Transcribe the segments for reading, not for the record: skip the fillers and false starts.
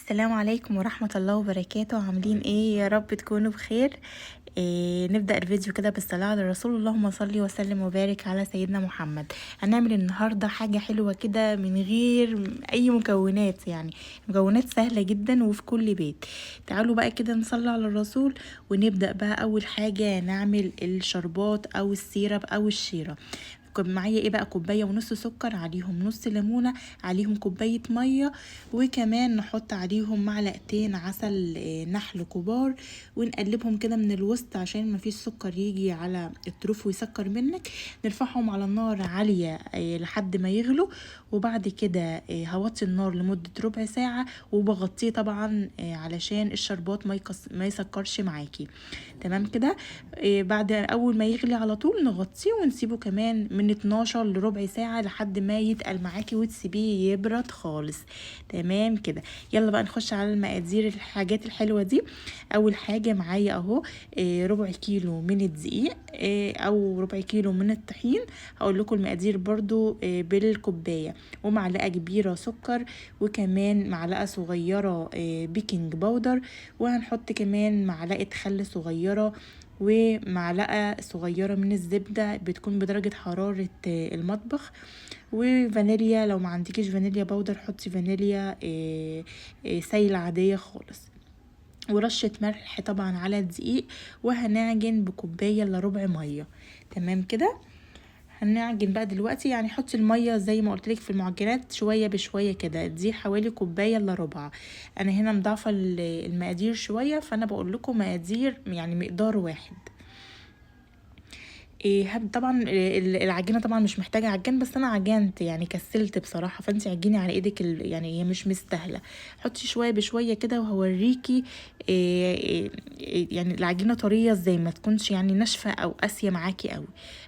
السلام عليكم ورحمة الله وبركاته. عاملين ايه؟ يا رب تكونوا بخير. نبدأ الفيديو كده بالصلاة على الرسول. اللهم صل وسلم وبارك على سيدنا محمد. هنعمل النهاردة حاجة حلوة كده من غير اي مكونات، يعني مكونات سهلة جدا وفي كل بيت. تعالوا بقى كده نصلي على الرسول ونبدأ بقى. اول حاجة نعمل الشربات او السيرب او الشيرة. معايا ايه بقى؟ كوبايه ونص سكر، عليهم نص ليمونه، عليهم كوبايه ميه، وكمان نحط عليهم معلقتين عسل نحل كبار، ونقلبهم كده من الوسط عشان ما فيش سكر يجي على الطروف ويسكر منك. نرفعهم على نار عاليه لحد ما يغلوا، وبعد كده هوطي النار لمده ربع ساعه، وبغطيه طبعا علشان الشربات ما يسكرش معاكي. تمام كده. بعد اول ما يغلي على طول نغطيه ونسيبه كمان من 12 لربع ساعة لحد ما يتقل معاكي وتسيبيه يبرد خالص. تمام كده. يلا بقى نخش على المقادير الحاجات الحلوة دي. اول حاجة معايا اهو ربع كيلو من الدقيق او ربع كيلو من الطحين. هقول لكم المقادير برضو بالكوباية، ومعلقة كبيرة سكر، وكمان معلقة صغيرة بيكنج باودر، وهنحط كمان معلقة خل صغيرة، ومعلقة صغيرة من الزبدة بتكون بدرجة حرارة المطبخ، وفانيليا. لو ما عندكيش فانيليا باودر حطي فانيليا سايلة عادية خالص، ورشة ملح طبعا على الدقيق. وهنعجن بكوباية الا ربع مية. تمام كده. هنعجن بقى دلوقتي، يعني حطي الميه زي ما قلت لك في المعجنات شويه بشويه كده. دي حوالي كوبايه الا ربع. انا هنا مضاعفه المقادير شويه، فانا بقول لكم مقادير يعني مقدار واحد. طبعا العجينه طبعا مش محتاجه عجان، بس انا عجنت يعني كسلت بصراحه، فانت عجيني على ايدك يعني هي مش مستاهله. حطي شويه بشويه كده وهوريكي يعني العجينه طريه ازاي، ما تكونش يعني ناشفه او قاسيه معاكي قوي.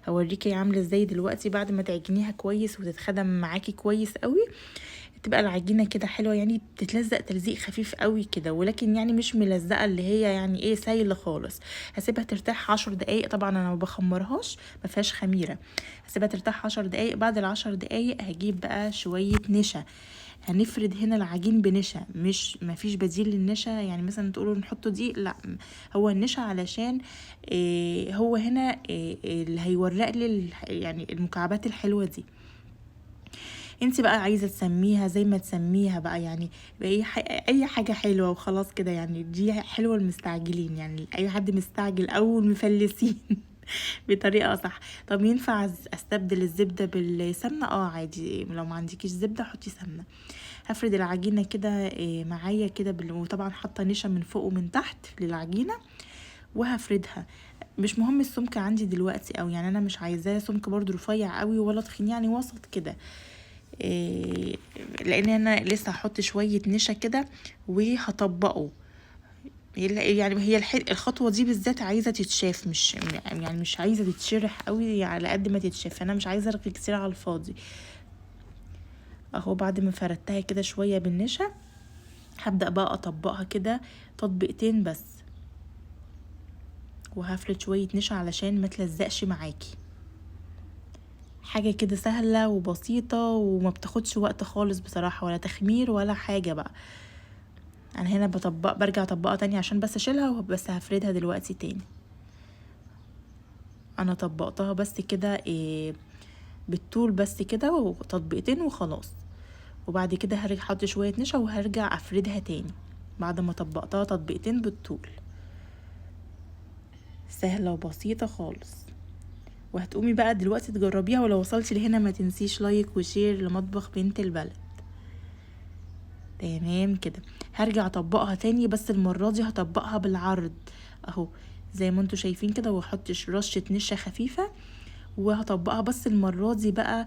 هوريكي عامله ازاي دلوقتي بعد ما تعجنيها كويس وتتخدم معاكي كويس قوي. تبقى العجينه كده حلوه، يعني بتتلزق تلزيق خفيف قوي كده، ولكن يعني مش ملزقه اللي هي يعني ايه سايله خالص. هسيبها ترتاح 10 دقايق. طبعا انا ما بخمرهاش، ما فيهاش خميره. هسيبها ترتاح 10 دقايق. بعد ال10 دقايق هجيب بقى شويه نشا. هنفرد هنا العجين بنشا، مش ما فيش بديل للنشا. يعني مثلا تقولوا نحطه دقيق، لا، هو النشا علشان هو هنا اللي هيورق لي يعني المكعبات الحلوه دي. انت بقى عايزه تسميها زي ما تسميها بقى، يعني اي حاجه حلوه وخلاص كده. يعني دي حلوه المستعجلين، يعني اي حد مستعجل او المفلسين بطريقه صح. طب ينفع استبدل الزبده بالسمنه؟ عادي، لو ما عندكيش زبده حطي سمنه. هفرد العجينه كده معايا كده وطبعا حاطه نشا من فوق ومن تحت للعجينه، وهفردها. مش مهم السمك عندي دلوقتي، او يعني انا مش عايزاه سمك برضو رفيع قوي ولا تخين، يعني وسط كده. لان انا لسه هحط شويه نشا كده وهطبقه. يعني هي الخطوه دي بالذات عايزه تتشاف، مش يعني مش عايزه تتشرح قوي على قد ما تتشاف. انا مش عايزه ارغي كتير على الفاضي. اهو بعد ما فردتها كده شويه بالنشا، هبدا بقى اطبقها كده تطبيقتين بس، وهفرد شويه نشا علشان ما تلزقش معاكي. حاجة كده سهلة وبسيطة وما بتاخدش وقت خالص بصراحة، ولا تخمير ولا حاجة بقى. انا هنا برجع اطبقها تاني عشان بس اشيلها، بس هفردها دلوقتي تاني. انا طبقتها بس كده بالطول بس كده، وتطبيقتين وخلاص. وبعد كده هرجع احط شوية نشا وهرجع افردها تاني بعد ما طبقتها تطبيقتين بالطول. سهلة وبسيطة خالص. وهتقومي بقى دلوقتي تجربيها، ولو وصلتي لهنا ما تنسيش لايك وشير لمطبخ بنت البلد. تمام كده. هرجع اطبقها تاني، بس المرة دي هطبقها بالعرض اهو زي ما انتوا شايفين كده، واحط رشة نشا خفيفة، وهطبقها. بس المرة دي بقى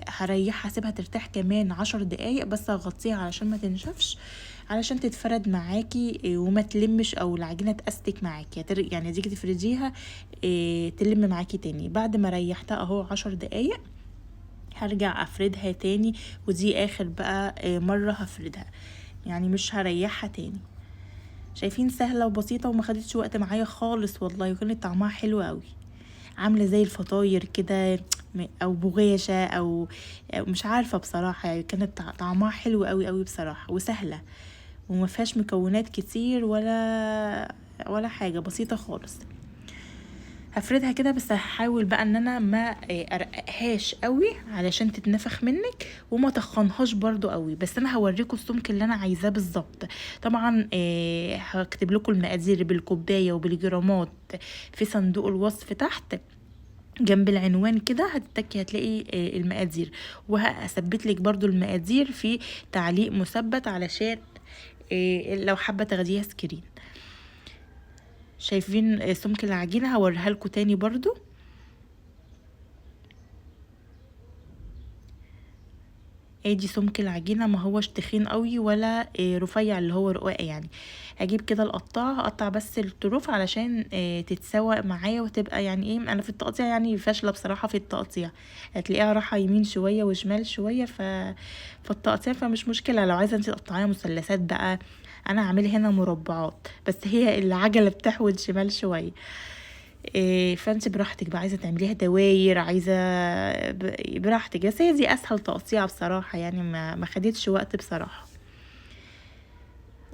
هريحها، هسيبها ترتاح كمان 10 دقايق، بس هغطيها علشان ما تنشفش، علشان تتفرد معاكي وما تلمش او العجينة تأستك معاكي. يعني تيجي تفرديها تلم معاكي تاني. بعد ما ريحتها اهو 10 دقايق هرجع افردها تاني، ودي اخر بقى مرة هفردها، يعني مش هريحها تاني. شايفين سهلة وبسيطة وما خدتش وقت معايا خالص والله، وكانت طعمها حلو قوي. عامله زي الفطاير كده او بغاشة او مش عارفه بصراحه. يعني كانت طعمها حلو قوي قوي بصراحه، وسهله وما فيهاش مكونات كتير ولا حاجه، بسيطه خالص. هفردها كده، بس هحاول بقى ان انا ما ارققهاش قوي علشان تتنفخ منك، وما تخنهاش برضو قوي. بس انا هوريكم السمك اللي انا عايزاه بالظبط. طبعا هكتب لكم المقادير بالكوبايه وبالجرامات في صندوق الوصف تحت جنب العنوان كده، هتتكي هتلاقي المقادير، وهثبت لك برضو المقادير في تعليق مثبت علشان لو حابه تاخديها سكرين. شايفين سمك العجينه؟ هوريها لكم تاني برضو. ادي سمك العجينه، ما هوش تخين قوي ولا رفيع اللي هو رقاق يعني. هجيب كده القطاعه، هقطع بس الطروف علشان تتسوى معايا وتبقى يعني ايه. انا في التقطيع يعني فاشله بصراحه في التقطيع، هتلاقيها رايحه يمين شويه وشمال شويه فالتقطيع فمش مشكله. لو عايزه انت تقطعيها مثلثات بقى، انا هعملها هنا مربعات، بس هي العجله بتحود شمال شويه. فانت براحتك بقى، عايزه تعمليها دواير، عايزه براحتك. بس هي دي اسهل تقطيعه بصراحه، يعني ما خدتش وقت بصراحه.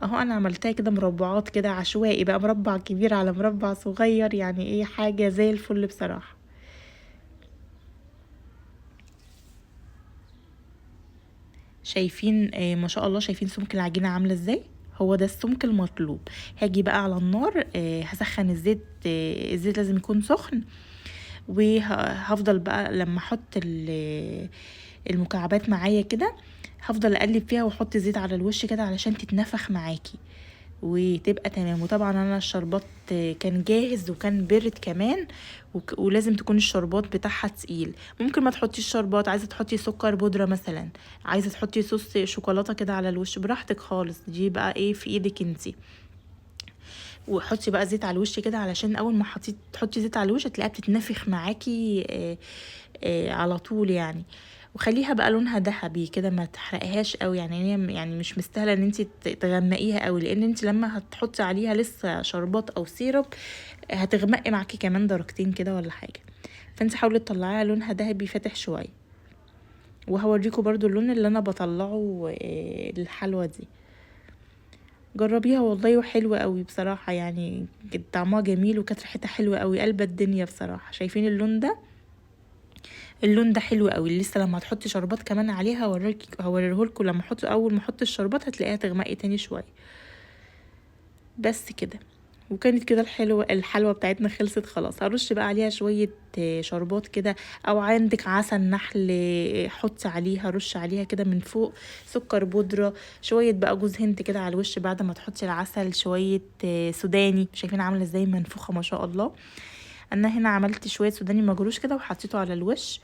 اهو انا عملتها كده مربعات كده عشوائي بقى، مربع كبير على مربع صغير، يعني ايه حاجه زي الفل بصراحه. شايفين ما شاء الله، شايفين سمك العجينه عامله ازاي؟ هو ده السمك المطلوب. هاجي بقى على النار، هسخن الزيت. الزيت لازم يكون سخن، وهفضل بقى لما احط المكعبات معايا كده، هفضل اقلب فيها واحط زيت على الوش كده علشان تتنفخ معاكي وتبقى تمام. وطبعا انا الشربات كان جاهز وكان برد كمان، ولازم تكون الشربات بتاعها تقيل. ممكن ما تحطيش شربات، عايزه تحطي سكر بودره مثلا، عايزه تحطي صوص شوكولاته كده على الوش، براحتك خالص، دي بقى ايه في ايدك انتي. وحطي بقى زيت على الوش كده، علشان اول ما تحطي زيت على الوش هتلاقيها بتتنفخ معاكي على طول يعني. وخليها بقى لونها ذهبي كده، ما تحرقهاش قوي يعني. هي يعني مش مستاهله ان انت تغمقيها قوي، لان انت لما هتحطي عليها لسه شربات او سيرب هتغمقي معاكي كمان درجتين كده ولا حاجه. فانت حاولي تطلعيها لونها ذهبي فاتح شويه. وهوريكم برضو اللون اللي انا بطلعه للحلوه دي. جربيها والله وحلوة قوي بصراحة، يعني طعمها جميل وكانت ريحتها حلوة قوي، قلب الدنيا بصراحة. شايفين اللون ده؟ اللون ده حلو قوي. لسه لما تحطي شربات كمان عليها هوريهولكوا. لما اول ما احط الشربات هتلاقيها تغمقي تاني شوية. بس كده، وكانت كده الحلوة بتاعتنا خلصت خلاص. هرش بقى عليها شوية شربات كده، او عندك عسل نحل حطي عليها، رش عليها كده من فوق سكر بودرة، شوية بقى جوز هند كده على الوش بعد ما تحطي العسل، شوية سوداني. شايفين عاملة ازاي منفوخة ما شاء الله. انا هنا عملت شوية سوداني مجروش كده وحطيته على الوش.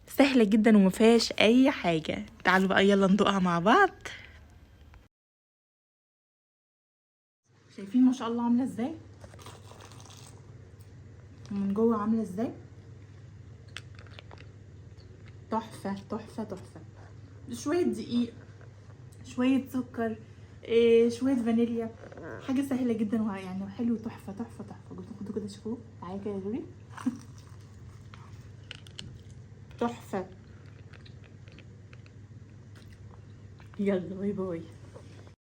سهلة جدا ومفيهاش اي حاجة. تعالوا بقى يلا ندوقها مع بعض. شايفين ما شاء الله عاملة ازاي من جوه، عاملة ازاي؟ تحفة تحفة تحفة. شوية دقيق، شوية سكر، شوية فانيليا، حاجة سهلة جدا يعني وحلو. تحفة تحفة تحفة. خدوا كده شوفوه، تعالي كده دوري. تحفة. يلا باي باي.